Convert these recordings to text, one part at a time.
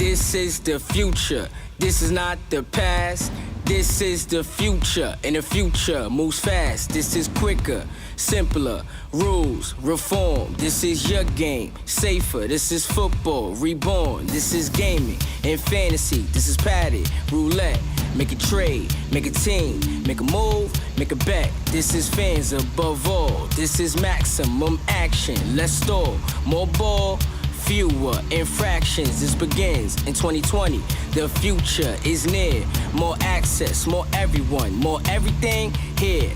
This is the future. This is not the past. This is the future, and the future moves fast. This is quicker, simpler, rules, reform. This is your game, safer. This is football, reborn. This is gaming and fantasy. This is padded, roulette. Make a trade, make a team, make a move, make a bet. This is fans above all. This is maximum action. Let's stall, more ball, fewer infractions. This begins in 2020. The future is near. More access, more everyone, more everything here.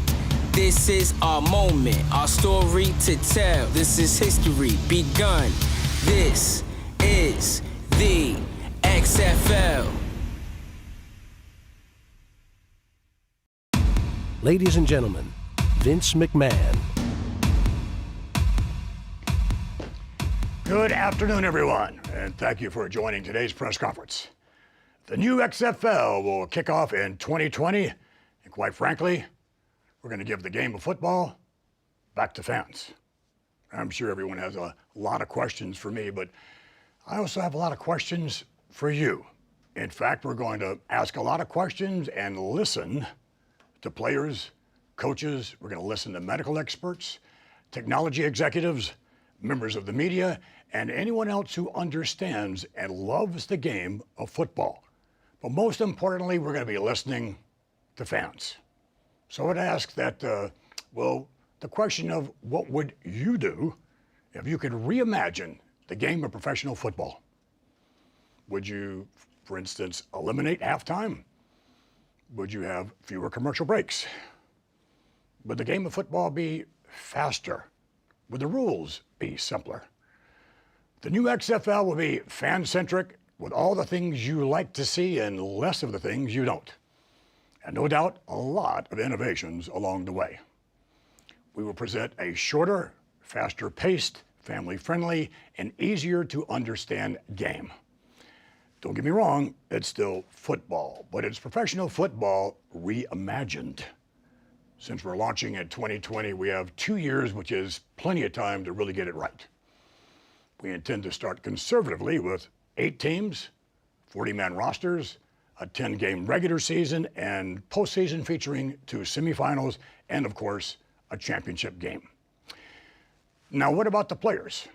This is our moment, our story to tell. This is history begun. This is the XFL. Ladies and gentlemen, Vince McMahon. Good afternoon, everyone, and thank you for joining today's press conference. The new XFL will kick off in 2020, and quite frankly, we're going to give the game of football back to fans. I'm sure everyone has a lot of questions for me, but I also have a lot of questions for you. In fact, we're going to ask a lot of questions and listen to players, coaches. We're going to listen to medical experts, technology executives, members of the media, and anyone else who understands and loves the game of football. But most importantly, we're going to be listening to fans. So I would ask that, the question of what would you do if you could reimagine the game of professional football? Would you, for instance, eliminate halftime? Would you have fewer commercial breaks? Would the game of football be faster? Would the rules be simpler? The new XFL will be fan-centric with all the things you like to see and less of the things you don't. And no doubt, a lot of innovations along the way. We will present a shorter, faster-paced, family-friendly, and easier to understand game. Don't get me wrong, it's still football, but it's professional football reimagined. Since we're launching in 2020, we have 2 years, which is plenty of time to really get it right. We intend to start conservatively with 8 teams, 40-man rosters, a 10-game regular season, and postseason featuring 2 semifinals, and of course, a championship game. Now, what about the players?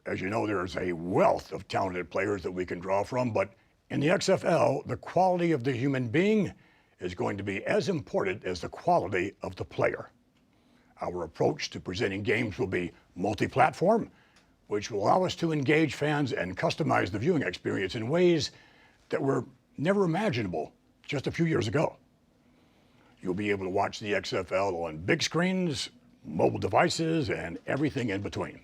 As you know, there's a wealth of talented players that we can draw from, but in the XFL, the quality of the human being is going to be as important as the quality of the player. Our approach to presenting games will be multi-platform, which will allow us to engage fans and customize the viewing experience in ways that were never imaginable just a few years ago. You'll be able to watch the XFL on big screens, mobile devices, and everything in between.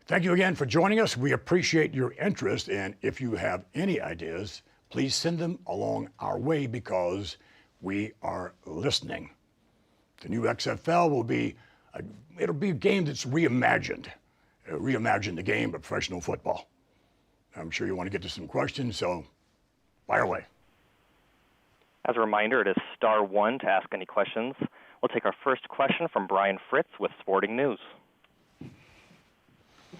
Thank you again for joining us. We appreciate your interest, and if you have any ideas, please send them along our way because we are listening. The new XFL will be it'll be a game that's reimagined. Reimagine the game of professional football. I'm sure you want to get to some questions, so fire away. As a reminder, it is *1 to ask any questions. We'll take our first question from Brian Fritz with Sporting News.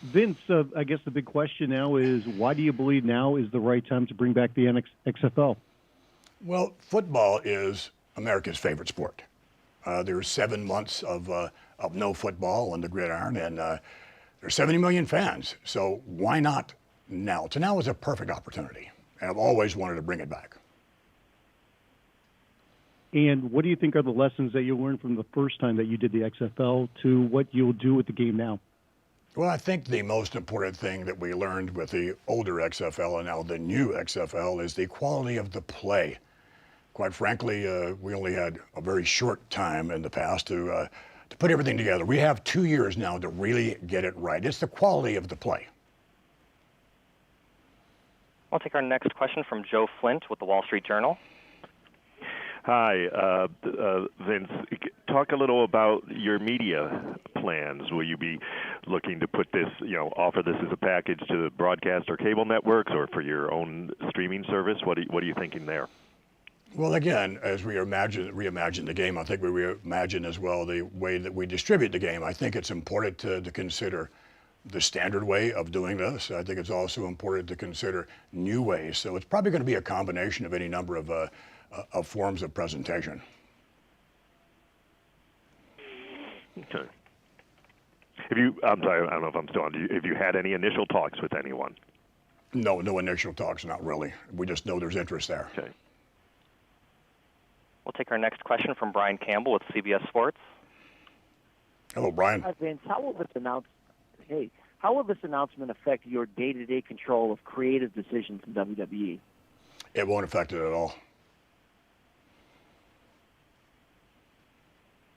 Vince, I guess the big question now is, why do you believe now is the right time to bring back the XFL? Well, football is America's favorite sport. There's 7 months of no football on the gridiron, and there's 70 million fans. So why not now? So now is a perfect opportunity, and I've always wanted to bring it back. And what do you think are the lessons that you learned from the first time that you did the XFL to what you'll do with the game now? Well, I think the most important thing that we learned with the older XFL and now the new XFL is the quality of the play. Quite frankly, we only had a very short time in the past to put everything together. We have 2 years now to really get it right. It's the quality of the play. I'll take our next question from Joe Flint with the Wall Street Journal. Hi, Vince. Talk a little about your media plans. Will you be looking to put this, offer this as a package to the broadcast or cable networks, or for your own streaming service? What are you thinking there? Well, again, as we reimagine the game, I think we reimagine as well the way that we distribute the game. I think it's important to consider the standard way of doing this. I think it's also important to consider new ways. So it's probably going to be a combination of any number of forms of presentation. Okay. I'm sorry, I don't know if I'm still on. Have you had any initial talks with anyone? No initial talks, not really. We just know there's interest there. Okay. We'll take our next question from Brian Campbell with CBS Sports. Hello, Brian. Hi, Vince. How will this announcement affect your day-to-day control of creative decisions in WWE? It won't affect it at all.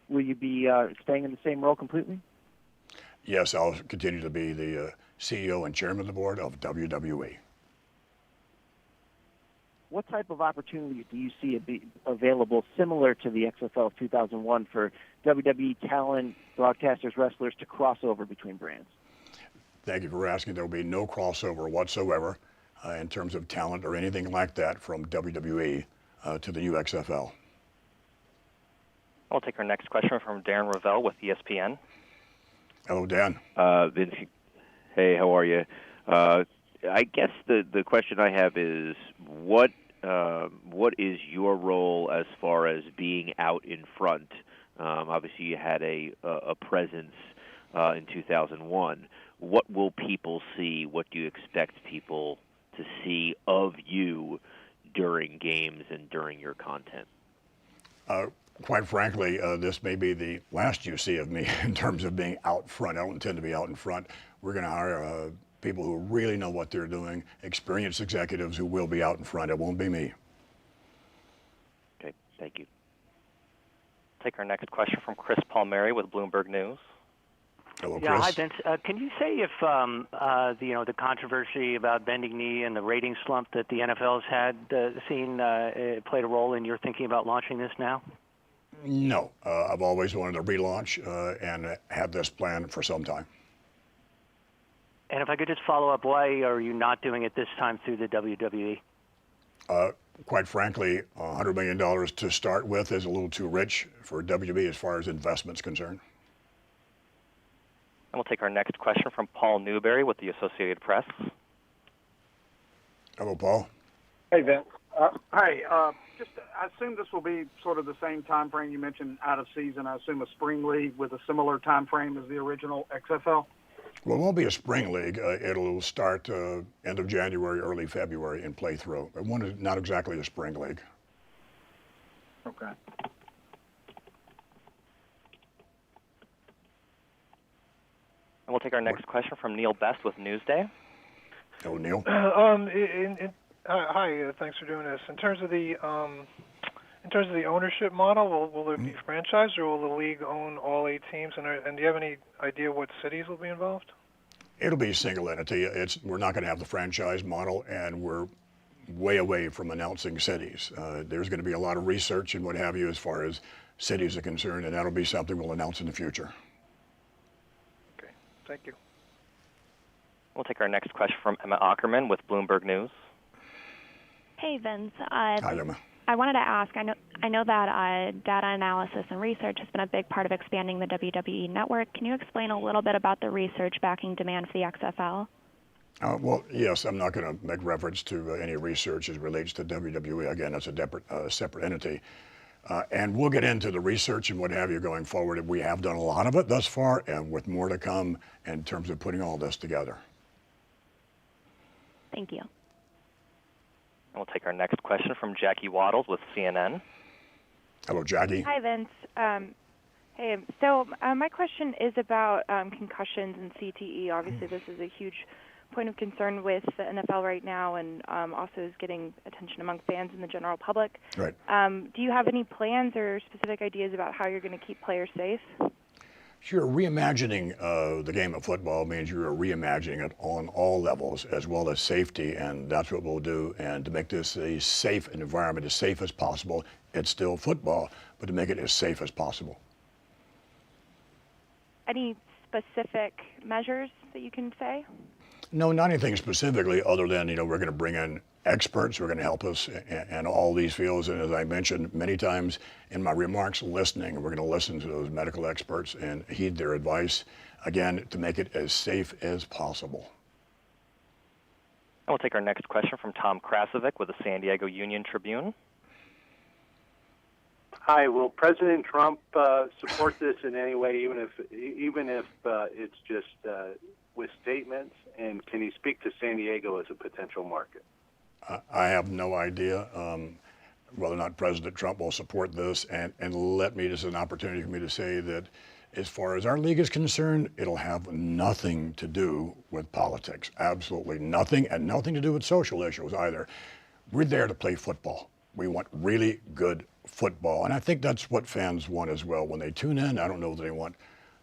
Will you be staying in the same role completely? Yes, I'll continue to be the CEO and chairman of the board of WWE. What type of opportunity do you see available similar to the XFL of 2001 for WWE talent, broadcasters, wrestlers to cross over between brands? Thank you for asking. There will be no crossover whatsoever in terms of talent or anything like that from WWE to the new XFL. We'll take our next question from Darren Ravel with ESPN. Hello, Dan. Vince, hey, how are you? I guess the question I have is what is your role as far as being out in front? Obviously, you had a presence in 2001. What will people see? What do you expect people to see of you during games and during your content? Quite frankly, this may be the last you see of me in terms of being out front. I don't intend to be out in front. We're going to hire people who really know what they're doing, experienced executives who will be out in front. It won't be me. Okay, thank you. Take our next question from Chris Palmieri with Bloomberg News. Hello, Chris. Yeah, hi, Vince. Can you say if the controversy about bending knee and the rating slump that the NFL has had played a role in your thinking about launching this now? No, I've always wanted to relaunch and had this plan for some time. And if I could just follow up, why are you not doing it this time through the WWE? Quite frankly, $100 million to start with is a little too rich for WWE as far as investment's concerned. And we'll take our next question from Paul Newberry with the Associated Press. Hello, Paul. Hey, Vince. Hi. I assume this will be sort of the same time frame you mentioned out of season. I assume a spring league with a similar time frame as the original XFL? Well, it won't be a spring league. It'll start end of January, early February and play through. It won't, not exactly a spring league. Okay. And we'll take our next question from Neil Best with Newsday. Hello, Neil. Hi, thanks for doing this. In terms of the ownership model, will there be franchise or will the league own all 8 teams? And do you have any idea what cities will be involved? It'll be a single entity. We're not going to have the franchise model, and we're way away from announcing cities. There's going to be a lot of research and what have you as far as cities are concerned, and that'll be something we'll announce in the future. Okay, thank you. We'll take our next question from Emma Ackerman with Bloomberg News. Hey, Vince. Hi, Emma. I wanted to ask, I know that data analysis and research has been a big part of expanding the WWE network. Can you explain a little bit about the research backing demand for the XFL? Well, yes, I'm not going to make reference to any research as it relates to WWE. Again, that's a separate entity. And we'll get into the research and what have you going forward. We have done a lot of it thus far, and with more to come in terms of putting all this together. Thank you. And we'll take our next question from Jackie Waddles with CNN. Hello, Jackie. Hi, Vince. Hey, so my question is about concussions and CTE. Obviously, this is a huge point of concern with the NFL right now, and also is getting attention among fans and the general public. Right. Do you have any plans or specific ideas about how you're going to keep players safe? Sure. Reimagining the game of football means you're reimagining it on all levels as well as safety, and that's what we'll do. And to make this a safe environment, as safe as possible, it's still football, but to make it as safe as possible. Any specific measures that you can say? No, not anything specifically other than, we're going to bring in experts who are going to help us in all these fields. And as I mentioned many times in my remarks, listening. We're going to listen to those medical experts and heed their advice, again, to make it as safe as possible. And we'll take our next question from Tom Krasovic with the San Diego Union-Tribune. Hi. Will President Trump support this in any way, even if it's just with statements? And can he speak to San Diego as a potential market? I have no idea whether or not President Trump will support this. And let me, this is an opportunity for me to say that as far as our league is concerned, it'll have nothing to do with politics. Absolutely nothing, and nothing to do with social issues either. We're there to play football. We want really good football. And I think that's what fans want as well. When they tune in, I don't know that they want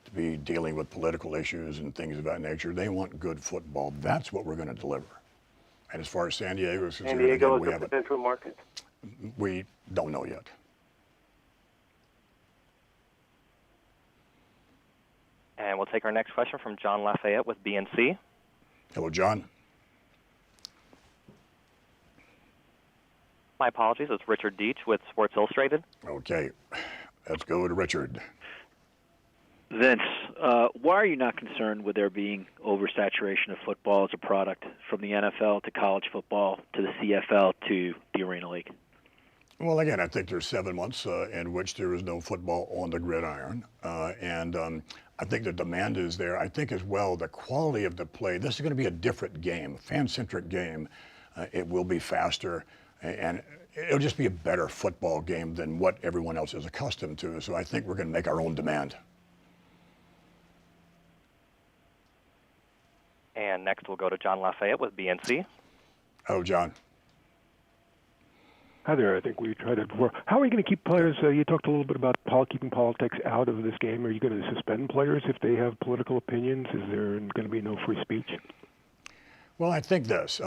to be dealing with political issues and things of that nature. They want good football. That's what we're going to deliver. And as far as San Diego is concerned, San Diego again, is a potential market? We don't know yet. And we'll take our next question from John Lafayette with BNC. Hello, John. My apologies. It's Richard Deitch with Sports Illustrated. Okay. Let's go to Richard. Vince, why are you not concerned with there being oversaturation of football as a product from the NFL to college football to the CFL to the Arena League? Well, again, I think there's 7 months in which there is no football on the gridiron. I think the demand is there. I think as well the quality of the play. This is going to be a different game, a fan-centric game. It will be faster, and it'll just be a better football game than what everyone else is accustomed to. So I think we're going to make our own demand. And next we'll go to John Lafayette with BNC. Oh, John. Hi there. I think we tried it before. How are you going to keep players? You talked a little bit about keeping politics out of this game. Are you going to suspend players if they have political opinions? Is there going to be no free speech? Well, I think this.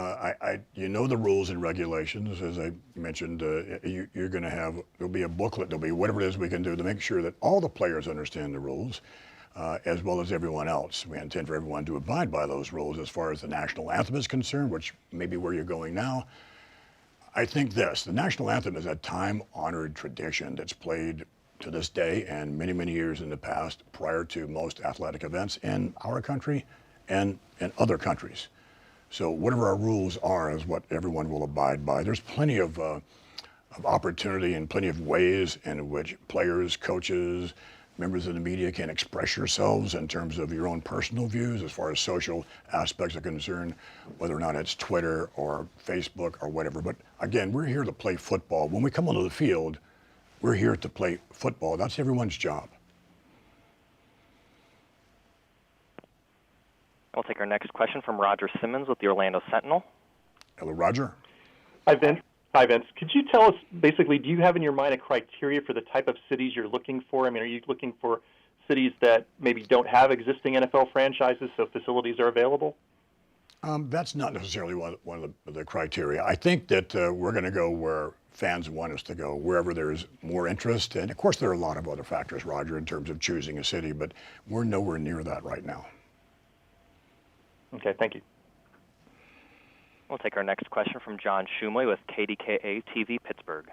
You know the rules and regulations, as I mentioned. You're going to have, there'll be a booklet, there'll be whatever it is we can do to make sure that all the players understand the rules, as well as everyone else. We intend for everyone to abide by those rules as far as the national anthem is concerned, which may be where you're going now. I think this, the national anthem is a time-honored tradition that's played to this day and many, many years in the past prior to most athletic events in our country and in other countries. So whatever our rules are is what everyone will abide by. There's plenty of opportunity and plenty of ways in which players, coaches, members of the media can express yourselves in terms of your own personal views as far as social aspects are concerned, whether or not it's Twitter or Facebook or whatever. But again, we're here to play football. When we come onto the field, we're here to play football. That's everyone's job. We'll take our next question from Roger Simmons with the Orlando Sentinel. Hello, Roger. Hi, Vince. Could you tell us, basically, do you have in your mind a criteria for the type of cities you're looking for? I mean, are you looking for cities that maybe don't have existing NFL franchises so facilities are available? That's not necessarily one of the criteria. I think that we're going to go where fans want us to go, wherever there's more interest. And, of course, there are a lot of other factors, Roger, in terms of choosing a city, but we're nowhere near that right now. Okay, thank you. We'll take our next question from John Shumway with KDKA TV Pittsburgh.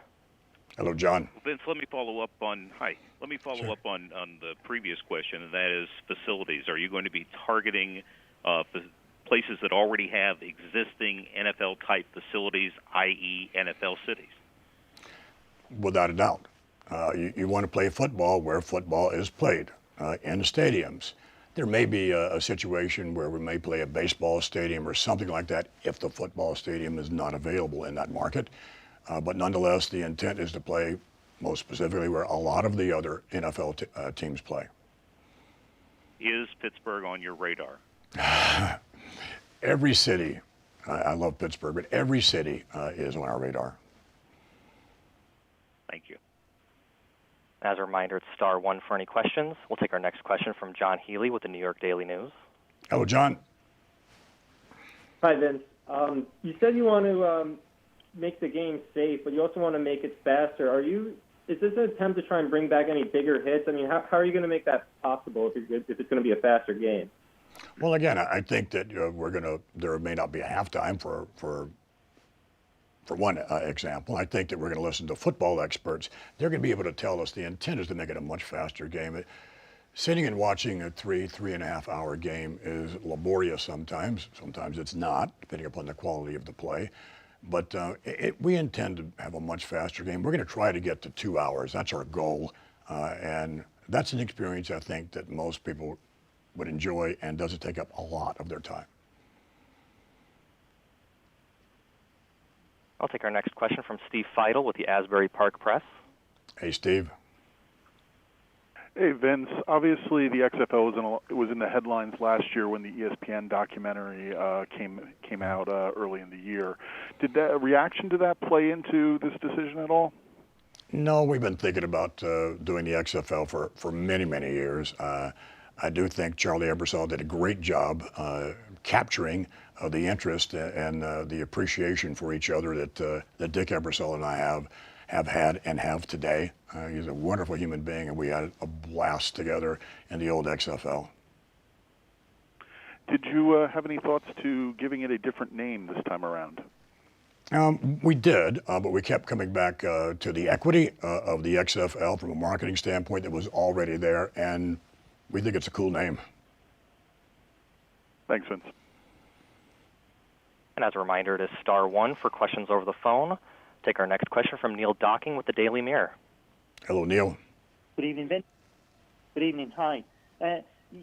Hello, John. Vince, let me follow up on on the previous question, and that is facilities. Are you going to be targeting places that already have existing NFL-type facilities, i.e. NFL cities? Without a doubt. You want to play football where football is played, in stadiums. There may be a situation where we may play a baseball stadium or something like that if the football stadium is not available in that market. But nonetheless, the intent is to play most specifically where a lot of the other NFL teams play. Is Pittsburgh on your radar? Every city, I love Pittsburgh, but every city is on our radar. Thank you. As a reminder, it's *1 for any questions. We'll take our next question from John Healy with the New York Daily News. Hello, John. Hi, Vince. You said you want to make the game safe, but you also want to make it faster. Is this an attempt to try and bring back any bigger hits? I mean, how are you going to make that possible if it's going to be a faster game? Well, again, I think that there may not be a halftime for for one example. I think that we're going to listen to football experts. They're going to be able to tell us the intent is to make it a much faster game. Sitting and watching a 3.5 hour game is laborious sometimes. Sometimes it's not, depending upon the quality of the play. But we intend to have a much faster game. We're going to try to get to 2 hours. That's our goal. And that's an experience, I think, that most people would enjoy and doesn't take up a lot of their time. I'll take our next question from Steve Feidel with the Asbury Park Press. Hey, Steve. Hey, Vince. Obviously, the XFL was in the headlines last year when the ESPN documentary came out early in the year. Did that reaction to that play into this decision at all? No, we've been thinking about doing the XFL for many, many years. I do think Charlie Ebersol did a great job capturing the interest and the appreciation for each other that Dick Ebersol and I have had and have today. He's a wonderful human being, and we had a blast together in the old XFL. Did you have any thoughts to giving it a different name this time around? We did, but we kept coming back to the equity of the XFL from a marketing standpoint that was already there, and we think it's a cool name. Thanks, Vince. And as a reminder, it is *1 for questions over the phone. Take our next question from Neil Docking with the Daily Mirror. Hello, Neil. Good evening, Vince. Good evening. Hi.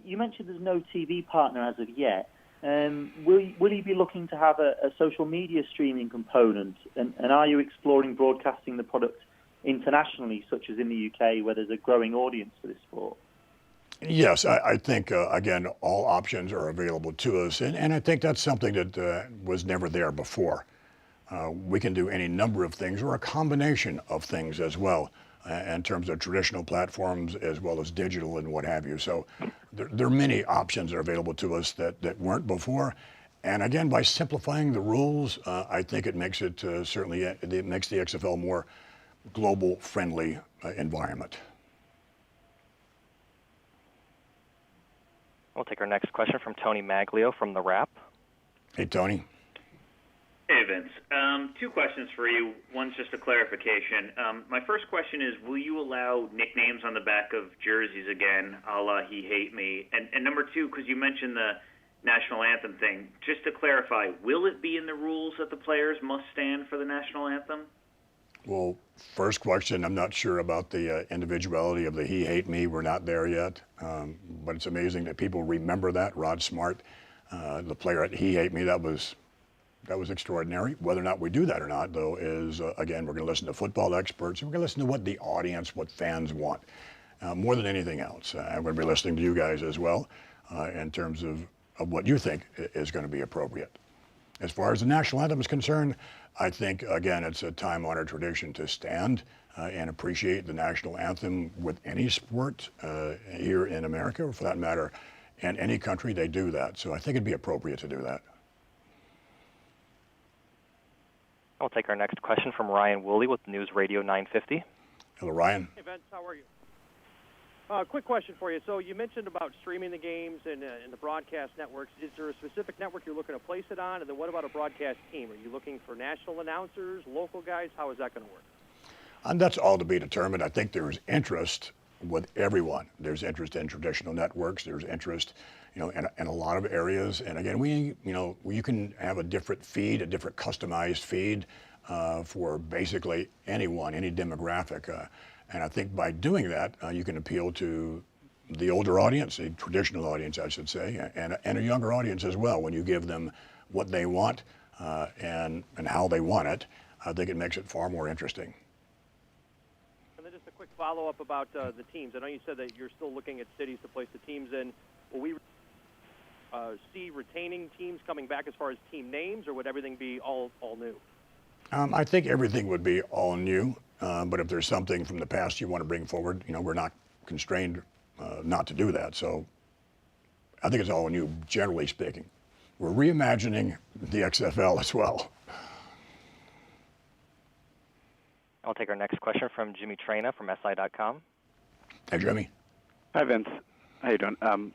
You mentioned there's no TV partner as of yet. Will you be looking to have a social media streaming component? And are you exploring broadcasting the product internationally, such as in the UK, where there's a growing audience for this sport? Yes, I think, again, all options are available to us. And I think that's something that was never there before. We can do any number of things or a combination of things as well in terms of traditional platforms as well as digital and what have you. So there are many options that are available to us that weren't before. And again, by simplifying the rules, I think it makes it certainly, it makes the XFL more global friendly environment. We'll take our next question from Tony Maglio from The Wrap. Hey, Tony. Hey, Vince. Two questions for you. One's just a clarification. My first question is, will you allow nicknames on the back of jerseys again, a la He Hate Me? And number two, because you mentioned the national anthem thing, just to clarify, will it be in the rules that the players must stand for the national anthem? Well, first question, I'm not sure about the individuality of the He Hate Me. We're not there yet. But it's amazing that people remember that. Rod Smart, the player at He Hate Me, that was extraordinary. Whether or not we do that or not, though, is, again, we're going to listen to football experts, and we're going to listen to what the audience, what fans want, more than anything else. I'm going to be listening to you guys as well in terms of what you think is going to be appropriate. As far as the national anthem is concerned, I think, again, it's a time-honored tradition to stand and appreciate the national anthem with any sport here in America, or for that matter, in any country, they do that. So I think it'd be appropriate to do that. We'll take our next question from Ryan Woolley with News Radio 950. Hello, Ryan. Hey, Vince, how are you? Quick question for you. So you mentioned about streaming the games and the broadcast networks. Is there a specific network you're looking to place it on? And then what about a broadcast team? Are you looking for national announcers, local guys? How is that going to work? And that's all to be determined. I think there's interest with everyone. There's interest in traditional networks. There's interest, in a lot of areas. And again, you can have a different feed, a different customized feed for basically anyone, any demographic. And I think by doing that, you can appeal to the older audience, the traditional audience, I should say, and a younger audience as well. When you give them what they want and how they want it, I think it makes it far more interesting. And then just a quick follow-up about the teams. I know you said that you're still looking at cities to place the teams in. Will we see retaining teams coming back as far as team names, or would everything be all new? I think everything would be all new. But if there's something from the past you want to bring forward, we're not constrained not to do that. So I think it's all new, generally speaking. We're reimagining the XFL as well. I'll take our next question from Jimmy Traina from SI.com. Hey, Jimmy. Hi, Vince. How you doing?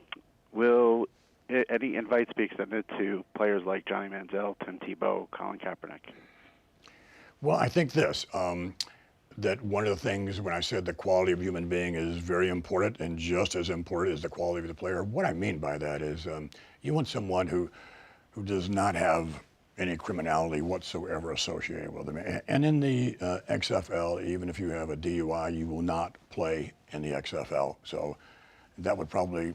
Will any invites be extended to players like Johnny Manziel, Tim Tebow, Colin Kaepernick? Well, I think this, that one of the things when I said the quality of human being is very important and just as important as the quality of the player, what I mean by that is you want someone who does not have any criminality whatsoever associated with them. And in the XFL, even if you have a DUI, you will not play in the XFL. So that would probably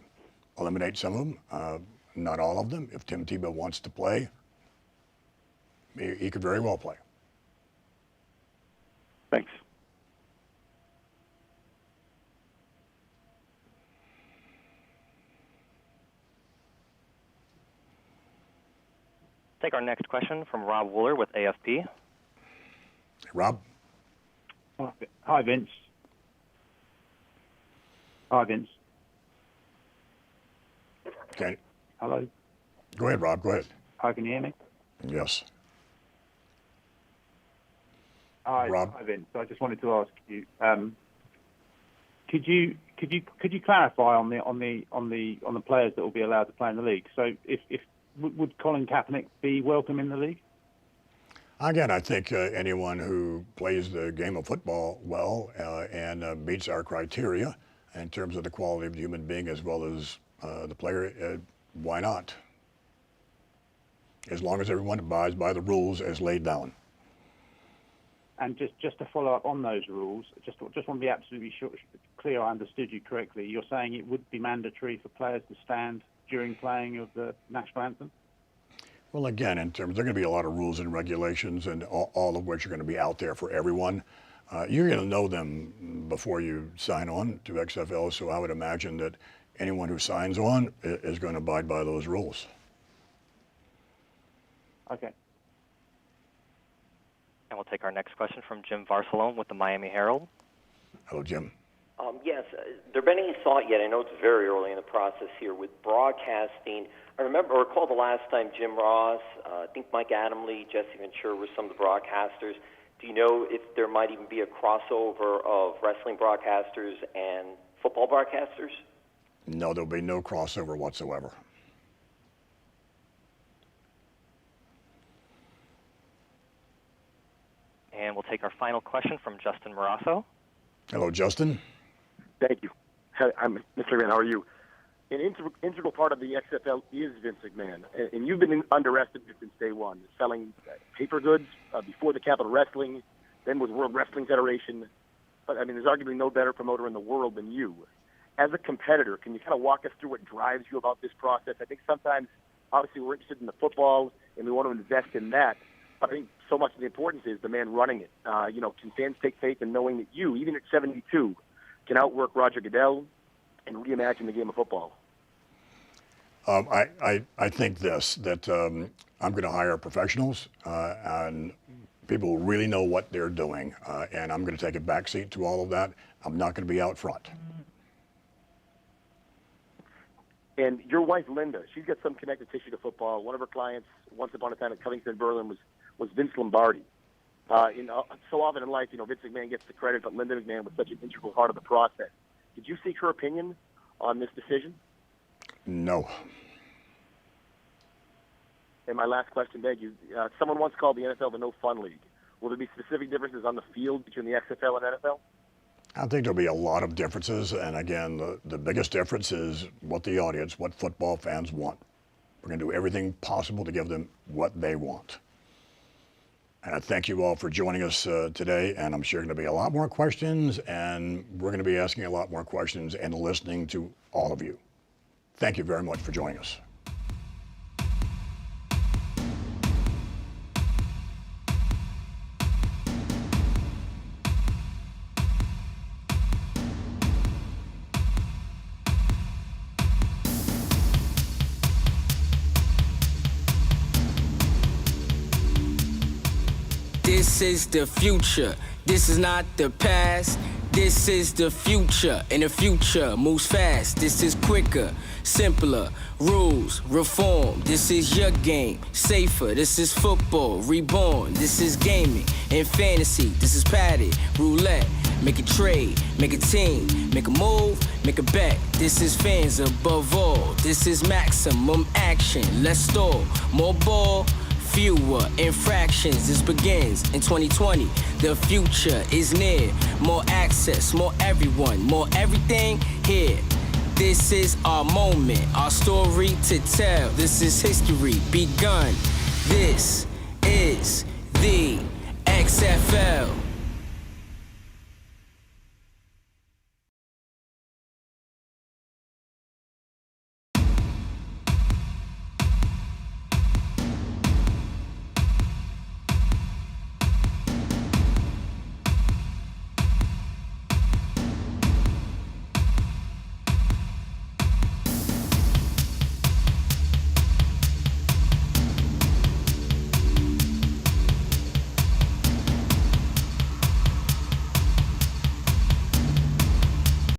eliminate some of them, not all of them. If Tim Tebow wants to play, he could very well play. Thanks. Take our next question from Rob Wooler with AFP. Rob? Hi, Vince. Hi, Vince. Okay. Hello. Go ahead, Rob. Go ahead. Hi, can you hear me? Yes. Hi, Rob. Hi, Vince. I just wanted to ask you, could you clarify on the players that will be allowed to play in the league? So, would Colin Kaepernick be welcome in the league? Again, I think anyone who plays the game of football well and meets our criteria in terms of the quality of the human being as well as the player, why not? As long as everyone abides by the rules as laid down. And just to follow up on those rules, just want to be absolutely clear I understood you correctly. You're saying it would be mandatory for players to stand during playing of the national anthem? Well, again, in terms, there are going to be a lot of rules and regulations, and all of which are going to be out there for everyone. You're going to know them before you sign on to XFL, so I would imagine that anyone who signs on is going to abide by those rules. Okay. And we'll take our next question from Jim Varsalone with the Miami Herald. Hello, Jim. Yes. There been any thought yet? I know it's very early in the process here with broadcasting. I recall the last time Jim Ross, I think Mike Adamle, Jesse Ventura were some of the broadcasters. Do you know if there might even be a crossover of wrestling broadcasters and football broadcasters? No, there'll be no crossover whatsoever. And we'll take our final question from Justin Morasso. Hello, Justin. Thank you. I'm Mr. McMahon. How are you? An integral part of the XFL is Vince McMahon, and you've been underestimated since day one, selling paper goods before the Capital Wrestling, then with World Wrestling Federation. But, I mean, there's arguably no better promoter in the world than you. As a competitor, can you kind of walk us through what drives you about this process? I think sometimes, obviously, we're interested in the football, and we want to invest in that. But I think so much of the importance is the man running it. Can fans take faith in knowing that you, even at 72, can outwork Roger Goodell and reimagine the game of football? I think that I'm going to hire professionals and people who really know what they're doing, and I'm going to take a backseat to all of that. I'm not going to be out front. And your wife, Linda, she's got some connective tissue to football. One of her clients, once upon a time at Covington Berlin, was Vince Lombardi. So often in life, Vince McMahon gets the credit, but Linda McMahon was such an integral part of the process. Did you seek her opinion on this decision? No. And my last question, begs you. Someone once called the NFL the no-fun league. Will there be specific differences on the field between the XFL and NFL? I think there'll be a lot of differences, and again, the biggest difference is what football fans want. We're going to do everything possible to give them what they want. And I thank you all for joining us today, and I'm sure going to be a lot more questions, and we're going to be asking a lot more questions and listening to all of you. Thank you very much for joining us. This is the future. This is not the past. This is the future, and the future moves fast. This is quicker, simpler, rules, reform. This is your game, safer. This is football, reborn. This is gaming and fantasy. This is padded, roulette. Make a trade, make a team, make a move, make a bet. This is fans above all. This is maximum action. Let's stall, more ball, fewer infractions. This begins in 2020. The future is near. More access, more everyone, more everything here. This is our moment, our story to tell. This is history begun. This is the XFL.